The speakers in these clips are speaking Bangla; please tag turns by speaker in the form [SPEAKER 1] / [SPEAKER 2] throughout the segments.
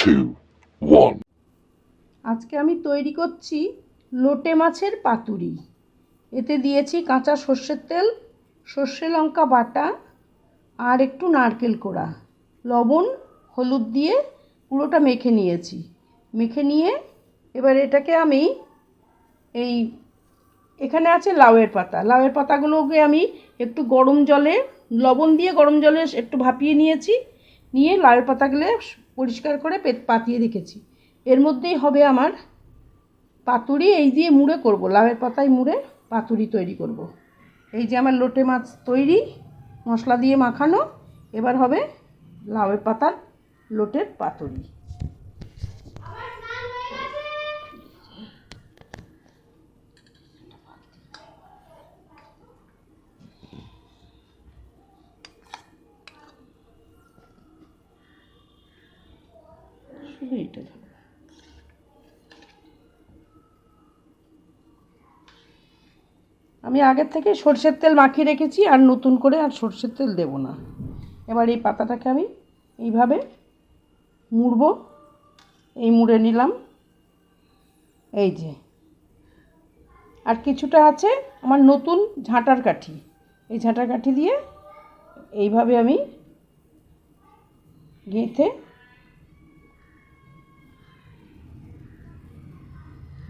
[SPEAKER 1] 2, 1.
[SPEAKER 2] আজকে আমি তৈরি করছি লোটে মাছের পাতুরি। এতে দিয়েছি কাঁচা সর্ষের তেল, সর্ষে লঙ্কা বাটা আর একটু নারকেল কোড়া, লবণ হলুদ দিয়ে পুরোটা মেখে নিয়েছি। মেখে নিয়ে এবার এটাকে আমি এখানে আছে লাউয়ের পাতা। লাউয়ের পাতাগুলোকে আমি একটু গরম জলে লবণ দিয়ে গরম জলে একটু ভাপিয়ে নিয়েছি। নিয়ে লাউয়ের পাতাগুলো পরিষ্কার করে পাতিয়ে রেখেছি। এর মধ্যেই হবে আমার পাতুরি। এই দিয়ে মুড়ে করব, লাউয়ের পাতায় মুড়ে পাতুরি তৈরি করব। এই যে আমার লোটে মাছ তৈরি, মশলা দিয়ে মাখানো। এবার হবে লাউয়ের পাতার লোটের পাতুরি। আমি আগের থেকে সরষের তেল মাখিয়ে রেখেছি, আর নতুন করে আর সরষের তেল দেব না। এবার এই পাতাটাকে আমি এইভাবে মুড়ব। এই মুড়ে নিলাম। এই যে আর কিছুটা আছে আমার নতুন ঝাঁটার কাঠি। এই ঝাঁটার কাঠি দিয়ে এইভাবে আমি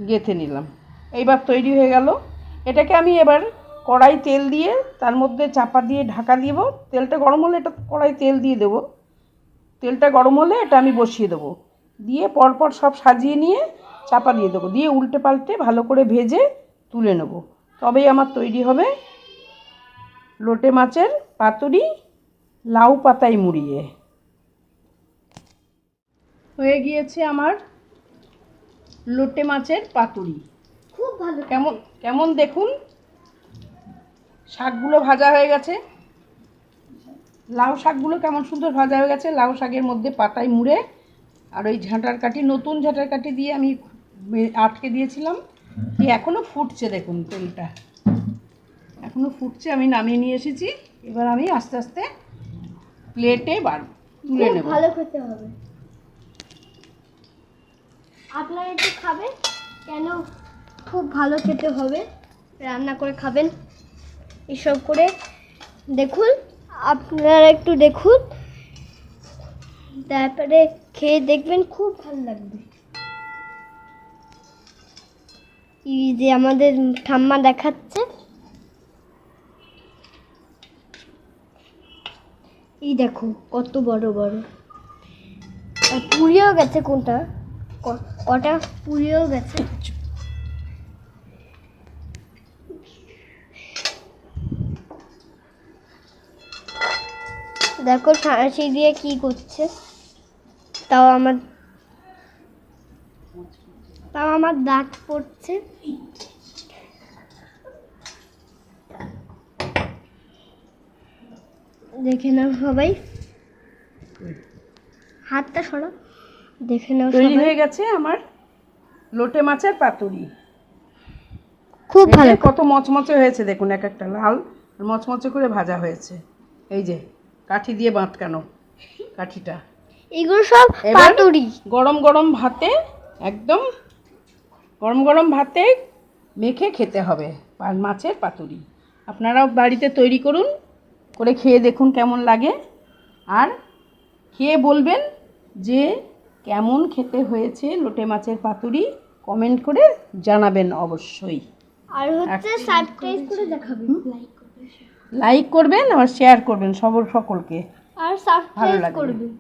[SPEAKER 2] গেঁথে নিলাম। এইবার তৈরি হয়ে গেল। এটাকে আমি এবার কড়াই তেল দিয়ে তার মধ্যে চাপা দিয়ে ঢাকা দিব। তেলটা গরম হলে এটা কড়াই তেল দিয়ে দেবো। তেলটা গরম হলে এটা আমি বসিয়ে দেবো। দিয়ে পরপর সব সাজিয়ে নিয়ে চাপা দিয়ে দেবো। দিয়ে উল্টে পাল্টে ভালো করে ভেজে তুলে নেব। তবেই আমার তৈরি হবে লোটে মাছের পাতুরি লাউ পাতায় মুড়িয়ে। হয়ে গিয়েছে আমার লোটে মাছের পাতুরি।
[SPEAKER 3] খুব ভালো।
[SPEAKER 2] কেমন দেখুন, শাকগুলো ভাজা হয়ে গেছে। লাউ শাকগুলো কেমন সুন্দর ভাজা হয়ে গেছে। লাউ শাকের মধ্যে পাতায় মুড়ে আর ওই ঝাঁটার কাঠি, নতুন ঝাঁটার কাঠি দিয়ে আমি আটকে দিয়েছিলাম। দিয়ে এখনও ফুটছে, দেখুন তেলটা এখনও ফুটছে। আমি নামিয়ে নিয়ে এসেছি। এবার আমি আস্তে আস্তে প্লেটে তুলে নেব।
[SPEAKER 3] ভালো খেতে হবে। আপনারা একটু খাবেন, কেন খুব ভালো খেতে হবে। রান্না করে খাবেন, এসব করে দেখুন, আপনারা একটু দেখুন, তারপরে খেয়ে দেখবেন, খুব ভালো লাগবে। এই যে আমাদের ঠাম্মা দেখাচ্ছে, এই দেখো কত বড় বড়। আর পুড়িয়েও গেছে, কোনটা কটা পুড়িয়েও গেছে। দেখো ছাঁচি দিয়ে কি করছে। তাও আমার দাঁত পড়ছে। দেখে নাও সবাই, হাতটা সরাও, দেখে নাও।
[SPEAKER 2] তৈরি হয়ে গেছে আমার লোটে মাছের পাতুরি।
[SPEAKER 3] খুব ভালো,
[SPEAKER 2] কত মচমচে হয়েছে দেখুন, এক একটা লাল মচমচে করে ভাজা হয়েছে। এই যে কাঠি দিয়ে বাঁটকানো কাঠিটা।
[SPEAKER 3] এগুলো সব পাতুরি।
[SPEAKER 2] গরম গরম ভাতে, একদম গরম গরম ভাতে মেখে খেতে হবে মাছের পাতুরি। আপনারাও বাড়িতে তৈরি করুন, করে খেয়ে দেখুন কেমন লাগে। আর খেয়ে বলবেন যে কেমন খেতে হয়েছে লোটে মাছের পাতুরি। কমেন্ট করে জানাবেন অবশ্যই।
[SPEAKER 3] আর হচ্ছে সাবস্ক্রাইব করে দেখাবেন,
[SPEAKER 2] লাইক করবেন, আর শেয়ার করবেন সকলকে।
[SPEAKER 3] আর সাবস্ক্রাইব করবেন।